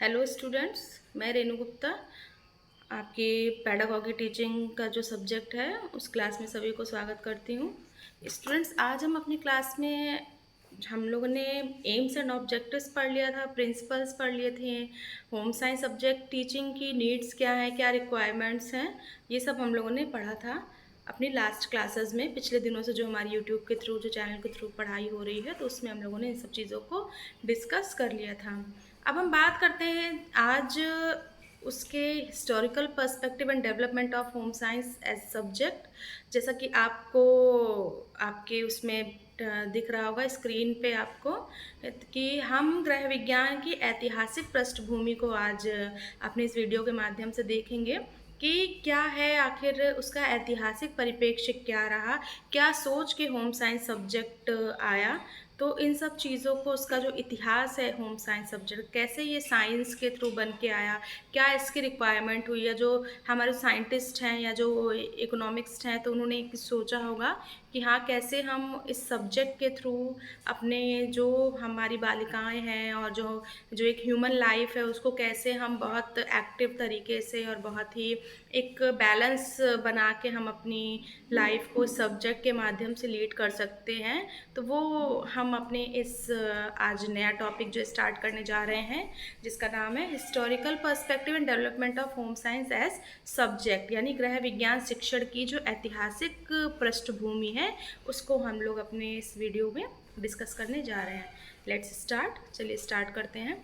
Hello students, मैं रेनू गुप्ता आपकी pedagogy teaching का जो सब्जेक्ट है उस क्लास में सभी को स्वागत करती हूँ। स्टूडेंट्स, आज हम अपनी क्लास में हम लोगों ने एम्स एंड ऑब्जेक्टिव्स पढ़ लिया था, प्रिंसिपल्स पढ़ लिए थे, होम साइंस सब्जेक्ट टीचिंग की नीड्स क्या है, क्या रिक्वायरमेंट्स हैं, ये सब हम लोगों ने पढ़ा था अपनी लास्ट क्लासेस में। पिछले दिनों से जो हमारी यूट्यूब के थ्रू, जो चैनल के थ्रू पढ़ाई हो रही है, तो उसमें हम लोगों ने इन सब चीज़ों को डिस्कस कर लिया था। अब हम बात करते हैं आज उसके historical perspective and development of home science as subject. जैसा कि आपको आपके उसमें दिख रहा होगा स्क्रीन पे आपको, कि हम गृह विज्ञान की ऐतिहासिक पृष्ठभूमि को आज अपने इस वीडियो के माध्यम से देखेंगे कि क्या है आखिर उसका ऐतिहासिक परिप्रेक्ष्य क्या रहा, क्या सोच के होम साइंस सब्जेक्ट आया। तो इन सब चीज़ों को, उसका जो इतिहास है होम साइंस सब्जेक्ट, कैसे ये साइंस के थ्रू बन के आया, क्या इसकी रिक्वायरमेंट हुई, या जो हमारे साइंटिस्ट हैं या जो इकोनॉमिक्स हैं, तो उन्होंने एक सोचा होगा कि हाँ, कैसे हम इस सब्जेक्ट के थ्रू अपने जो हमारी बालिकाएं हैं और जो जो एक ह्यूमन लाइफ है उसको कैसे हम बहुत एक्टिव तरीके से और बहुत ही एक बैलेंस बना के हम अपनी लाइफ को सब्जेक्ट के माध्यम से लीड कर सकते हैं। तो वो हम अपने इस आज नया टॉपिक जो स्टार्ट करने जा रहे हैं, जिसका नाम है historical perspective and development of home science as subject, यानी गृह विज्ञान शिक्षण की जो ऐतिहासिक पृष्ठभूमि है उसको हम लोग अपने इस वीडियो में डिस्कस करने जा रहे हैं। लेट्स स्टार्ट, चलिए स्टार्ट करते हैं।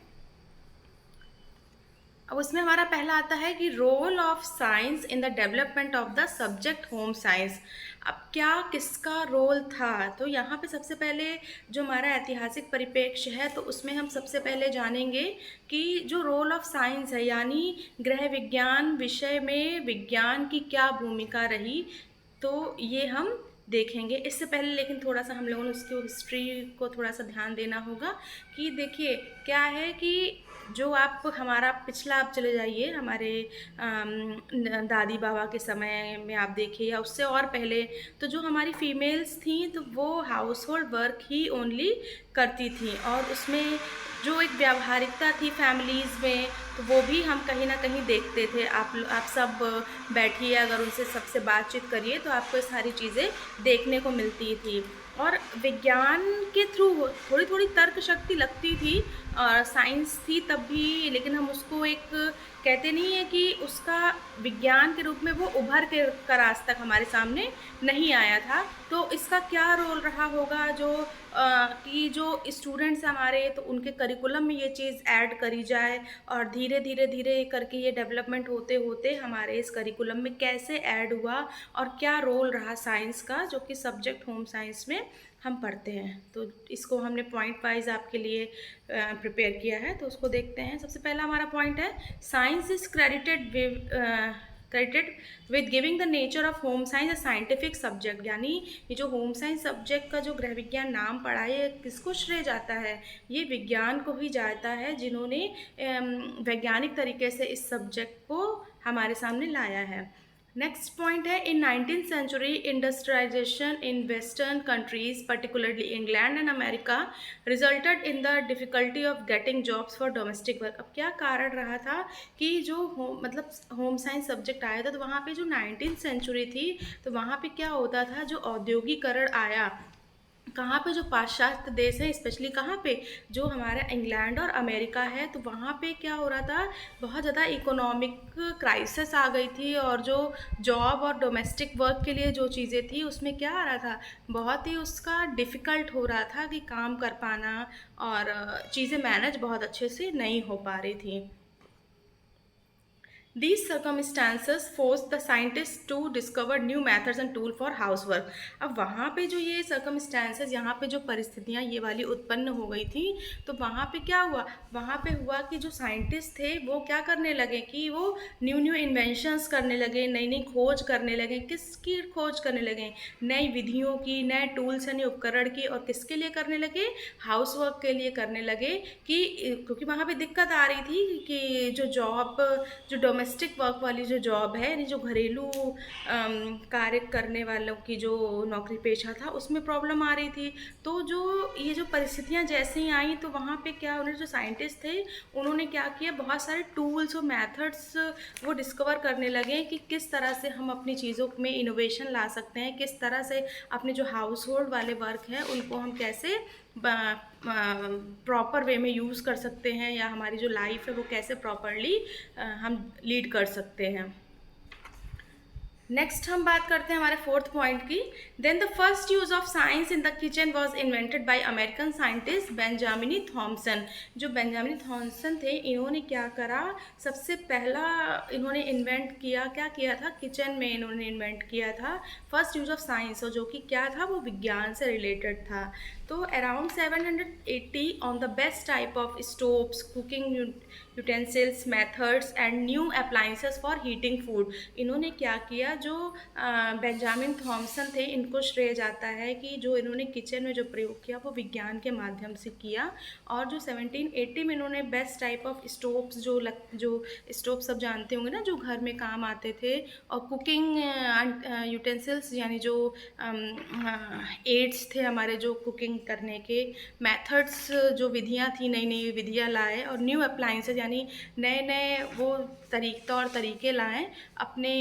अब उसमें हमारा पहला आता है कि role of science in the development of the subject home science. अब क्या किसका रोल था, तो यहाँ पे सबसे पहले जो हमारा ऐतिहासिक परिप्रेक्ष्य है तो उसमें हम सबसे पहले जानेंगे कि जो रोल ऑफ साइंस है, यानी गृह विज्ञान विषय में विज्ञान की क्या भूमिका रही, तो ये हम देखेंगे। इससे पहले लेकिन थोड़ा सा हम लोगों ने उसकी हिस्ट्री को थोड़ा सा ध्यान देना होगा कि देखिए क्या है कि जो आप हमारा पिछला आप चले जाइए, हमारे दादी बाबा के समय में आप देखिए या उससे और पहले, तो जो हमारी फीमेल्स थी तो वो हाउस होल्ड वर्क ही ओनली करती थी, और उसमें जो एक व्यावहारिकता थी फैमिलीज़ में, तो वो भी हम कहीं ना कहीं देखते थे। आप सब बैठिए, अगर उनसे सबसे बातचीत करिए तो आपको ये सारी चीज़ें देखने को मिलती थी। और विज्ञान के थ्रू थोड़ी थोड़ी तर्क शक्ति लगती थी और साइंस थी तब भी, लेकिन हम उसको एक कहते नहीं है कि उसका विज्ञान के रूप में वो उभर के कर आज तक हमारे सामने नहीं आया था। तो इसका क्या रोल रहा होगा, जो कि जो स्टूडेंट्स हमारे, तो उनके करिकुलम में ये चीज़ ऐड करी जाए, और धीरे धीरे धीरे करके ये डेवलपमेंट होते होते हमारे इस करिकुलम में कैसे ऐड हुआ और क्या रोल रहा साइंस का, जो कि सब्जेक्ट होम साइंस में हम पढ़ते हैं। तो इसको हमने पॉइंट वाइज आपके लिए प्रिपेयर किया है, तो उसको देखते हैं। सबसे पहला हमारा पॉइंट है, science is credited with giving the nature of home science a scientific subject. यानी ये जो होम साइंस सब्जेक्ट का जो गृह विज्ञान नाम पड़ा है, ये किसको श्रेय जाता है? ये विज्ञान को ही जाता है, जिन्होंने वैज्ञानिक तरीके से इस सब्जेक्ट को हमारे सामने लाया है। नेक्स्ट पॉइंट है, in 19th century industrialization in western countries particularly England and America resulted in the difficulty of getting jobs for domestic work. अब क्या कारण रहा था कि जो होम साइंस सब्जेक्ट आया था, तो वहाँ पे जो 19th सेंचुरी थी, तो वहाँ पे क्या होता था, जो औद्योगिकरण आया, कहाँ पे जो पाश्चात्य देश हैं, स्पेशली कहाँ पे, जो हमारा इंग्लैंड और अमेरिका है, तो वहाँ पे क्या हो रहा था, बहुत ज़्यादा इकोनॉमिक क्राइसिस आ गई थी, और जो जॉब और डोमेस्टिक वर्क के लिए जो चीज़ें थी उसमें क्या आ रहा था, बहुत ही उसका डिफ़िकल्ट हो रहा था कि काम कर पाना, और चीज़ें मैनेज बहुत अच्छे से नहीं हो पा रही थी। These circumstances forced the scientists to discover new methods and tool for housework। अब वहाँ पे जो ये circumstances, यहाँ पे जो परिस्थितियाँ ये वाली उत्पन्न हो गई थी, तो वहाँ पे क्या हुआ, वहाँ पे हुआ कि जो साइंटिस्ट थे वो क्या करने लगे कि वो न्यू इन्वेंशंस करने लगे, नई नई खोज करने लगे। किसकी खोज करने लगे? नई विधियों की, नए टूल्स यानी उपकरण की। और किसके लिए करने लगे? हाउस वर्क के लिए करने लगे, कि क्योंकि वहाँ पे दिक्कत आ रही थी कि जो डोमेस्टिक वर्क वाली जो जॉब है, यानी जो घरेलू कार्य करने वालों की जो नौकरी पेशा था उसमें प्रॉब्लम आ रही थी। तो जो ये जो परिस्थितियाँ जैसे ही आई तो वहाँ पे क्या, उन्होंने जो साइंटिस्ट थे उन्होंने क्या किया, बहुत सारे टूल्स और मेथड्स वो डिस्कवर करने लगे कि किस तरह से हम अपनी चीज़ों में इनोवेशन ला सकते हैं, किस तरह से अपने जो हाउस होल्ड वाले वर्क हैं उनको हम कैसे प्रॉपर वे में यूज़ कर सकते हैं, या हमारी जो लाइफ है वो कैसे प्रॉपरली हम लीड कर सकते हैं। नेक्स्ट हम बात करते हैं हमारे फोर्थ पॉइंट की। Then the first use of science in the kitchen was invented by American scientist Benjamin Thomson. जो बेंजामिन थॉमसन थे, इन्होंने क्या करा, सबसे पहला इन्होंने इन्वेंट किया, क्या किया था, किचन में इन्होंने इन्वेंट किया था फर्स्ट यूज ऑफ साइंस, और जो कि क्या था, वो विज्ञान से रिलेटेड था। तो around 780 on the best type of stoves, cooking utensils, methods and new appliances for heating food. इन्होंने क्या किया, जो बेंजामिन थॉमसन थे, इनको श्रेय जाता है कि जो इन्होंने किचन में जो प्रयोग किया वो विज्ञान के माध्यम से किया। और जो 1780 में इन्होंने बेस्ट टाइप ऑफ स्टोव्स, जो स्टोव सब जानते होंगे ना, जो घर में काम आते थे, और कुकिंग यूटेंसिल्स यानी जो एड्स थे हमारे जो कुकिंग करने के, मेथड्स जो विधियाँ थी, नई नई विधियाँ लाए, और न्यू अप्लाइंसेस यानी नए नए वो तौर तरीके लाएं, अपने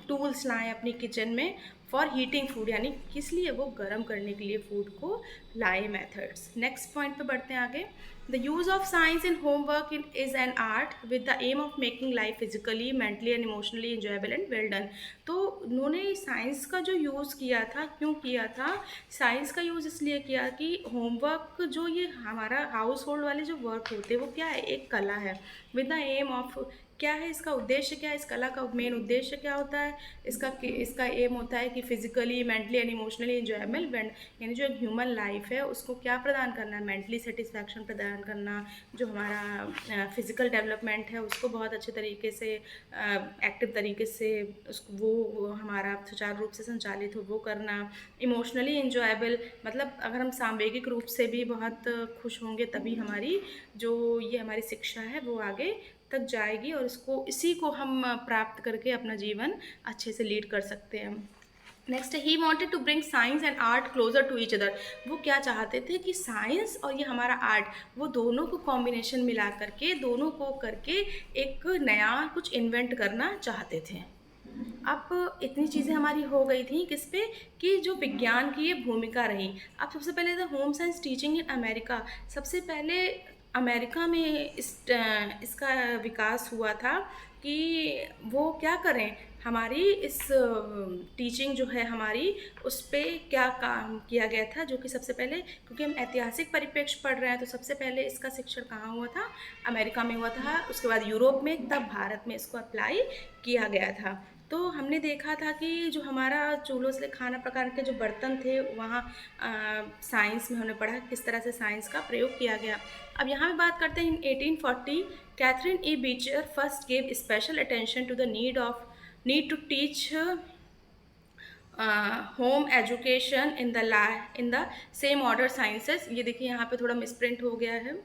टूल्स लाएं अपनी किचन में फॉर हीटिंग फूड, यानी किस लिए, वो गर्म करने के लिए फूड को लाए मेथड्स। नेक्स्ट पॉइंट पे बढ़ते हैं आगे। The use of science in homework is an art with the aim of making life physically, mentally and emotionally enjoyable and well done. तो उन्होंने साइंस का जो यूज़ किया था, क्यों किया था, साइंस का यूज़ इसलिए किया कि होमवर्क, जो ये हमारा हाउस होल्ड वाले जो वर्क होते हैं, वो क्या है, एक कला है। विद द एम ऑफ, क्या है इसका उद्देश्य, क्या है इस कला का मेन उद्देश्य, क्या होता है इसका एम होता है कि physically, mentally and emotionally enjoyable, यानी जो ह्यूमन लाइफ है उसको क्या प्रदान करना है, मेंटली सेटिस्फैक्शन प्रदान करना, जो हमारा फिजिकल डेवलपमेंट है उसको बहुत अच्छे तरीके से, एक्टिव तरीके से उसको वो हमारा सुचारू रूप से संचालित हो वो करना, इमोशनली इंजॉयबल, मतलब अगर हम सामवेगिक रूप से भी बहुत खुश होंगे तभी हमारी जो ये हमारी शिक्षा है वो आगे तक जाएगी, और इसी को हम प्राप्त करके अपना जीवन अच्छे से लीड कर सकते हैं। Next, he wanted to bring science and art closer to each other. वो क्या चाहते थे कि साइंस और ये हमारा आर्ट, वो दोनों को कॉम्बिनेशन मिला करके, दोनों को करके एक नया कुछ इन्वेंट करना चाहते थे। अब इतनी चीज़ें हमारी हो गई थी किस पे, कि जो विज्ञान की ये भूमिका रही। अब सबसे पहले the home science teaching in America, सबसे पहले अमेरिका में इसका विकास हुआ था कि वो क्या करें, हमारी इस टीचिंग जो है हमारी, उस पर क्या काम किया गया था, जो कि सबसे पहले, क्योंकि हम ऐतिहासिक परिप्रेक्ष्य पढ़ रहे हैं, तो सबसे पहले इसका शिक्षण कहाँ हुआ था, अमेरिका में हुआ था, उसके बाद यूरोप में, तब भारत में इसको अप्लाई किया गया था। तो हमने देखा था कि जो हमारा चूल्हों से खाना पकाने के जो बर्तन थे, वहाँ साइंस में हमने पढ़ा किस तरह से साइंस का प्रयोग किया गया। अब यहाँ पे बात करते हैं, in 1840 Catherine E Beecher first gave special attention to the need to teach home education in the same order sciences. ये देखिए यहाँ पे थोड़ा मिसप्रिंट हो गया है,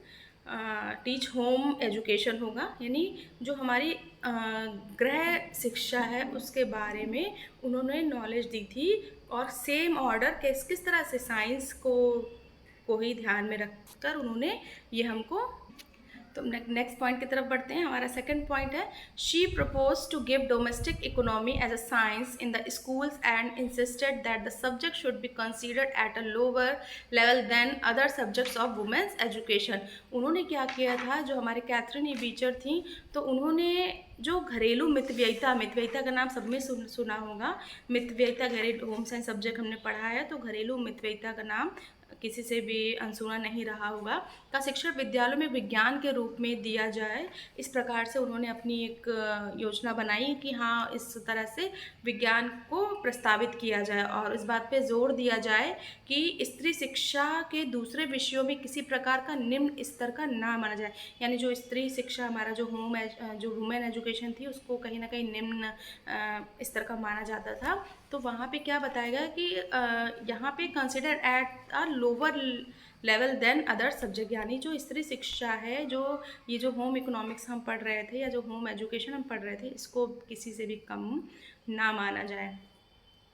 टीच होम एजुकेशन होगा, यानी जो हमारी गृह शिक्षा है उसके बारे में उन्होंने नॉलेज दी थी, और सेम ऑर्डर किस तरह से साइंस को ही ध्यान में रखकर उन्होंने ये हमको। तो नेक्स्ट पॉइंट की तरफ बढ़ते हैं। हमारा सेकंड पॉइंट है, she propose to give domestic economy as a science in the schools and insisted that the subject should be considered at a lower level than other subjects of women's education. उन्होंने क्या किया था, जो हमारे Catherine E Beecher थी, तो उन्होंने जो घरेलू मितव्ययिता का नाम सब में सुना होगा, मितव्ययिता घरेलू होम साइंस सब्जेक्ट हमने पढ़ा है, तो घरेलू मितव्ययिता का नाम किसी से भी अनसुना नहीं रहा होगा, का शिक्षण विद्यालयों में विज्ञान के रूप में दिया जाए। इस प्रकार से उन्होंने अपनी एक योजना बनाई कि हाँ, इस तरह से विज्ञान को प्रस्तावित किया जाए, और इस बात पे जोर दिया जाए कि स्त्री शिक्षा के दूसरे विषयों में किसी प्रकार का निम्न स्तर का ना माना जाए, यानी जो स्त्री शिक्षा, हमारा जो वुमेन एजुकेशन थी, उसको कहीं ना कहीं निम्न स्तर का माना जाता था। तो वहाँ पे क्या बताया गया कि यहाँ पे consider at a lower level than other subject, यानी जो स्त्री शिक्षा है, जो ये जो होम इकोनॉमिक्स हम पढ़ रहे थे या जो होम एजुकेशन हम पढ़ रहे थे, इसको किसी से भी कम ना माना जाए।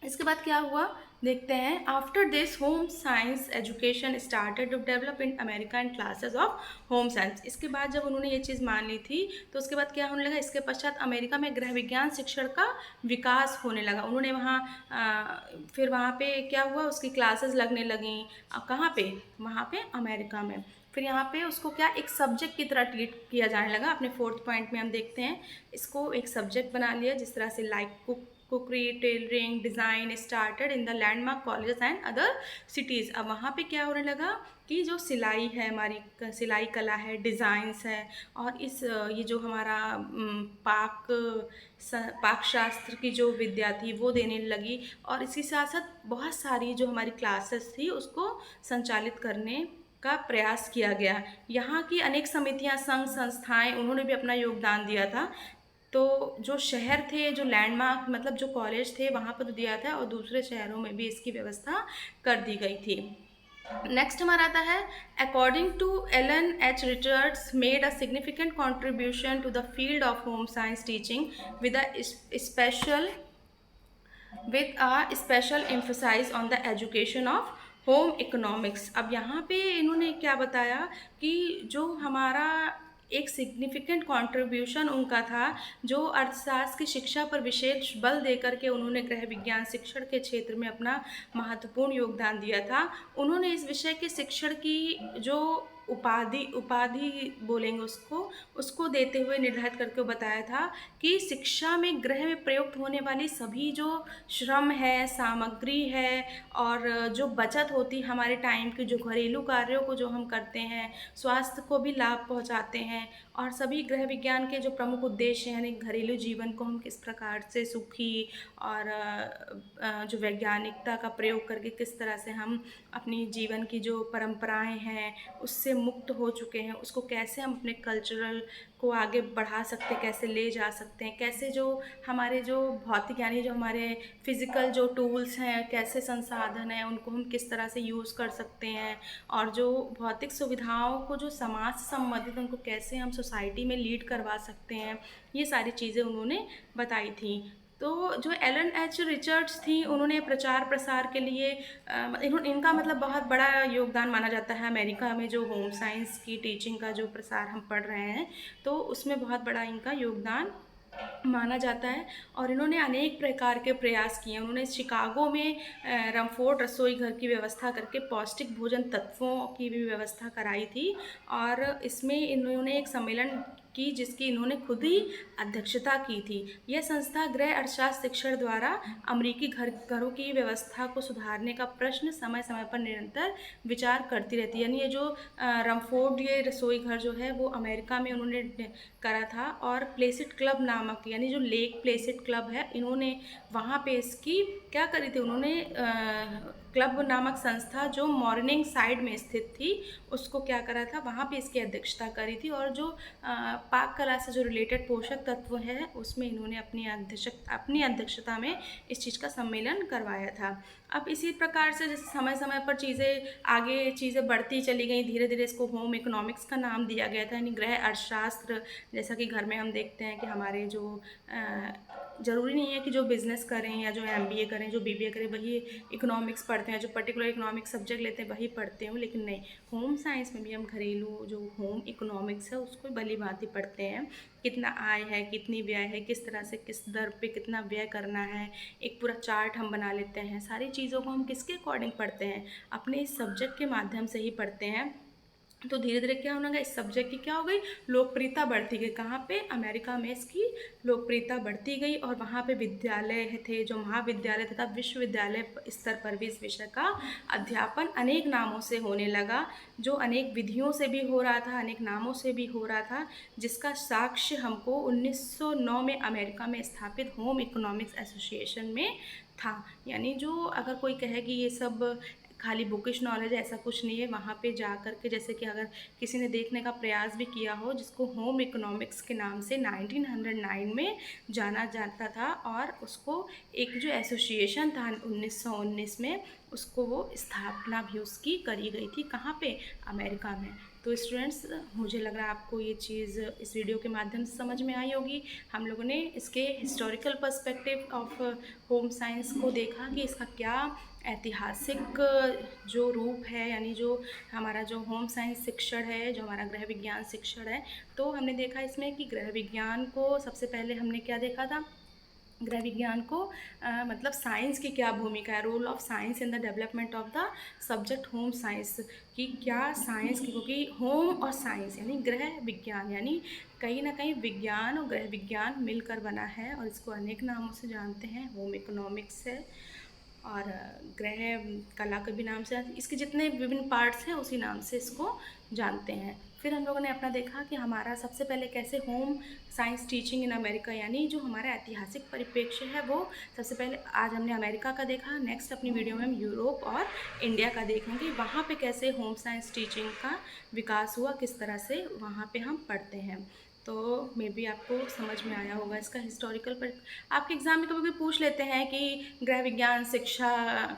इसके बाद क्या हुआ देखते हैं। After this home science education started to develop in America in classes of home science. इसके बाद जब उन्होंने ये चीज़ मान ली थी तो उसके बाद क्या होने लगा, इसके पश्चात अमेरिका में गृह विज्ञान शिक्षण का विकास होने लगा। उन्होंने वहाँ फिर वहाँ पे क्या हुआ, उसकी क्लासेस लगने लगीं। कहाँ पे, वहाँ पे अमेरिका में। फिर यहाँ पे उसको क्या एक सब्जेक्ट की तरह ट्रीट किया जाने लगा। अपने 4th पॉइंट में हम देखते हैं, इसको एक सब्जेक्ट बना लिया, जिस तरह से like cookery, tailoring, design started in the landmark colleges and other cities. अब वहाँ पे क्या होने लगा कि जो सिलाई है, हमारी सिलाई कला है, डिज़ाइंस है, और इस ये जो हमारा पाक शास्त्र की जो विद्या थी वो देने लगी। और इसके साथ साथ बहुत सारी जो हमारी क्लासेस थी उसको संचालित करने का प्रयास किया गया। यहाँ की अनेक समितियाँ, संघ, संस्थाएं, उन्होंने भी अपना योगदान दिया था। तो जो शहर थे, जो लैंडमार्क मतलब जो कॉलेज थे, वहाँ पर तो दिया था, और दूसरे शहरों में भी इसकी व्यवस्था कर दी गई थी। नेक्स्ट हमारा आता है, according to Ellen H Richards made a significant contribution to the field of home science teaching with a special emphasize on the education of home economics. अब यहाँ पे इन्होंने क्या बताया कि जो हमारा एक सिग्निफिकेंट कंट्रीब्यूशन उनका था, जो अर्थशास्त्र की शिक्षा पर विशेष बल देकर के उन्होंने गृह विज्ञान शिक्षण के क्षेत्र में अपना महत्वपूर्ण योगदान दिया था। उन्होंने इस विषय के शिक्षण की जो उपाधि बोलेंगे उसको देते हुए निर्धारित करके बताया था कि शिक्षा में गृह में प्रयुक्त होने वाली सभी जो श्रम है, सामग्री है, और जो बचत होती हमारे टाइम की, जो घरेलू कार्यों को जो हम करते हैं, स्वास्थ्य को भी लाभ पहुंचाते हैं, और सभी गृह विज्ञान के जो प्रमुख उद्देश्य हैं, यानी घरेलू जीवन को हम किस प्रकार से सुखी और जो वैज्ञानिकता का प्रयोग करके किस तरह से हम अपनी जीवन की जो परंपराएं हैं उससे मुक्त हो चुके हैं, उसको कैसे हम अपने कल्चरल को आगे बढ़ा सकते हैं, कैसे ले जा सकते हैं, कैसे जो हमारे जो भौतिक यानी जो हमारे फिज़िकल जो टूल्स हैं, कैसे संसाधन हैं, उनको हम किस तरह से यूज़ कर सकते हैं, और जो भौतिक सुविधाओं को जो समाज से संबंधित उनको कैसे हम सोसाइटी में लीड करवा सकते हैं, ये सारी चीज़ें उन्होंने बताई थी। तो जो एलन एच रिचर्ड्स थी, उन्होंने प्रचार प्रसार के लिए इनका मतलब बहुत बड़ा योगदान माना जाता है अमेरिका में जो होम साइंस की टीचिंग का जो प्रसार हम पढ़ रहे हैं, तो उसमें बहुत बड़ा इनका योगदान माना जाता है। और इन्होंने अनेक प्रकार के प्रयास किए। उन्होंने शिकागो में रमफोर्ड रसोई घर की व्यवस्था करके पौष्टिक भोजन तत्वों की भी व्यवस्था कराई थी, और इसमें इन्होंने एक सम्मेलन की जिसकी इन्होंने खुद ही अध्यक्षता की थी। यह संस्था गृह अर्थशास्त्र शिक्षण द्वारा अमेरिकी घरों की व्यवस्था को सुधारने का प्रश्न समय समय पर निरंतर विचार करती रहती है। यानी ये जो रमफोर्ड ये रसोई घर जो है वो अमेरिका में उन्होंने करा था, और प्लेसिड क्लब नामक यानी जो लेक प्लेसिड क्लब है, इन्होंने वहाँ पे इसकी क्या करी थी, उन्होंने क्लब नामक संस्था जो मॉर्निंग साइड में स्थित थी उसको क्या करा था, वहाँ पे इसकी अध्यक्षता करी थी, और जो पाक कला से जो रिलेटेड पोषक तत्व है उसमें इन्होंने अपनी अध्यक्षता में इस चीज़ का सम्मेलन करवाया था। अब इसी प्रकार से जैसे समय समय पर चीज़ें बढ़ती चली गई, धीरे धीरे इसको होम इकोनॉमिक्स का नाम दिया गया था, यानी गृह अर्थशास्त्र। जैसा कि घर में हम देखते हैं कि हमारे जो ज़रूरी नहीं है कि जो बिज़नेस करें या जो MBA करें, जो BBA करें वही इकोनॉमिक्स पढ़ते हैं, जो पर्टिकुलर इकोनॉमिक्स सब्जेक्ट लेते हैं वही पढ़ते हो, लेकिन नहीं, होम साइंस में भी हम घरेलू जो होम इकोनॉमिक्स है उसको भली भांति पढ़ते हैं। कितना आय है, कितनी व्यय है, किस तरह से किस दर पे कितना व्यय करना है, एक पूरा चार्ट हम बना लेते हैं। सारी चीज़ों को हम किसके अकॉर्डिंग पढ़ते हैं, अपने इस सब्जेक्ट के माध्यम से ही पढ़ते हैं। तो धीरे धीरे क्या होना, इस सब्जेक्ट की क्या हो गई, लोकप्रियता बढ़ती गई। कहाँ पे, अमेरिका में इसकी लोकप्रियता बढ़ती गई, और वहाँ पे विद्यालय थे, जो महाविद्यालय तथा विश्वविद्यालय स्तर पर भी इस विषय का अध्यापन अनेक नामों से होने लगा, जो अनेक विधियों से भी हो रहा था, अनेक नामों से भी हो रहा था, जिसका साक्ष्य हमको 1909 में अमेरिका में स्थापित होम इकोनॉमिक्स एसोसिएशन में था। यानी जो अगर कोई कहे कि ये सब खाली बुकिश नॉलेज, ऐसा कुछ नहीं है। वहाँ पे जा कर के जैसे कि अगर किसी ने देखने का प्रयास भी किया हो, जिसको होम इकोनॉमिक्स के नाम से 1909 में जाना जाता था, और उसको एक जो एसोसिएशन था 1919 में, उसको वो स्थापना भी उसकी करी गई थी, कहाँ पे, अमेरिका में। तो स्टूडेंट्स, मुझे लग रहा है आपको ये चीज़ इस वीडियो के माध्यम से समझ में आई होगी। हम लोगों ने इसके historical perspective of home science को देखा कि इसका क्या ऐतिहासिक जो रूप है, यानी जो हमारा जो होम साइंस शिक्षण है, जो हमारा गृह विज्ञान शिक्षण है, तो हमने देखा इसमें कि गृह विज्ञान को सबसे पहले हमने क्या देखा था, गृह विज्ञान को मतलब साइंस की क्या भूमिका है, role of science in the development of the subject home science, कि क्या साइंस की, क्योंकि होम और साइंस यानी गृह विज्ञान, यानी कहीं ना कहीं विज्ञान और गृह विज्ञान मिलकर बना है, और इसको अनेक नामों से जानते हैं। होम इकोनॉमिक्स है, और गृह कला के भी नाम से, इसके जितने विभिन्न पार्ट्स हैं उसी नाम से इसको जानते हैं। फिर हम लोगों ने अपना देखा कि हमारा सबसे पहले कैसे home science teaching in America, यानी जो हमारा ऐतिहासिक परिप्रेक्ष्य है वो सबसे पहले आज हमने अमेरिका का देखा। नेक्स्ट अपनी वीडियो में हम यूरोप और इंडिया का देखेंगे, वहाँ पे कैसे होम साइंस टीचिंग का विकास हुआ, किस तरह से वहाँ पे हम पढ़ते हैं। तो मे बी आपको समझ में आया होगा इसका हिस्टोरिकल पर। आपके एग्ज़ाम में कभी कभी पूछ लेते हैं कि गृह विज्ञान शिक्षण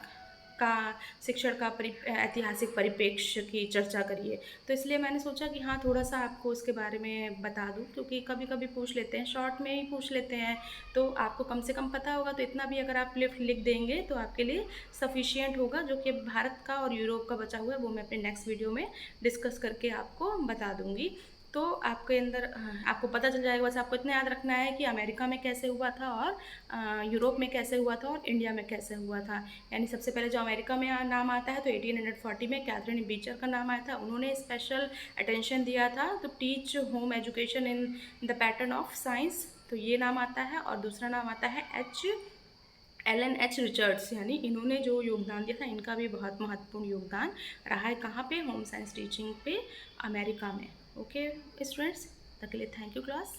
का ऐतिहासिक परिप्रेक्ष्य की चर्चा करिए, तो इसलिए मैंने सोचा कि हाँ, थोड़ा सा आपको उसके बारे में बता दूं, क्योंकि कभी कभी पूछ लेते हैं, शॉर्ट में ही पूछ लेते हैं, तो आपको कम से कम पता होगा। तो इतना भी अगर आप लिख देंगे तो आपके लिए सफिशियंट होगा। जो कि भारत का और यूरोप का बचा हुआ है वो मैं अपने नेक्स्ट वीडियो में डिस्कस करके आपको बता दूँगी। तो आपके अंदर आपको पता चल जाएगा। बस आपको इतना याद रखना है कि अमेरिका में कैसे हुआ था, और यूरोप में कैसे हुआ था, और इंडिया में कैसे हुआ था। यानी सबसे पहले जो अमेरिका में नाम आता है तो 1840 में कैथरीन बीचर का नाम आया था। उन्होंने स्पेशल अटेंशन दिया था तो teach home education in the pattern of science, तो ये नाम आता है। और दूसरा नाम आता है एलन एच रिचर्ड्स, यानी इन्होंने जो योगदान दिया था, इनका भी बहुत महत्वपूर्ण योगदान रहा है। कहाँ पे, होम साइंस टीचिंग पे, अमेरिका में। ओके स्टूडेंट्स, तक के लिए थैंक यू क्लास।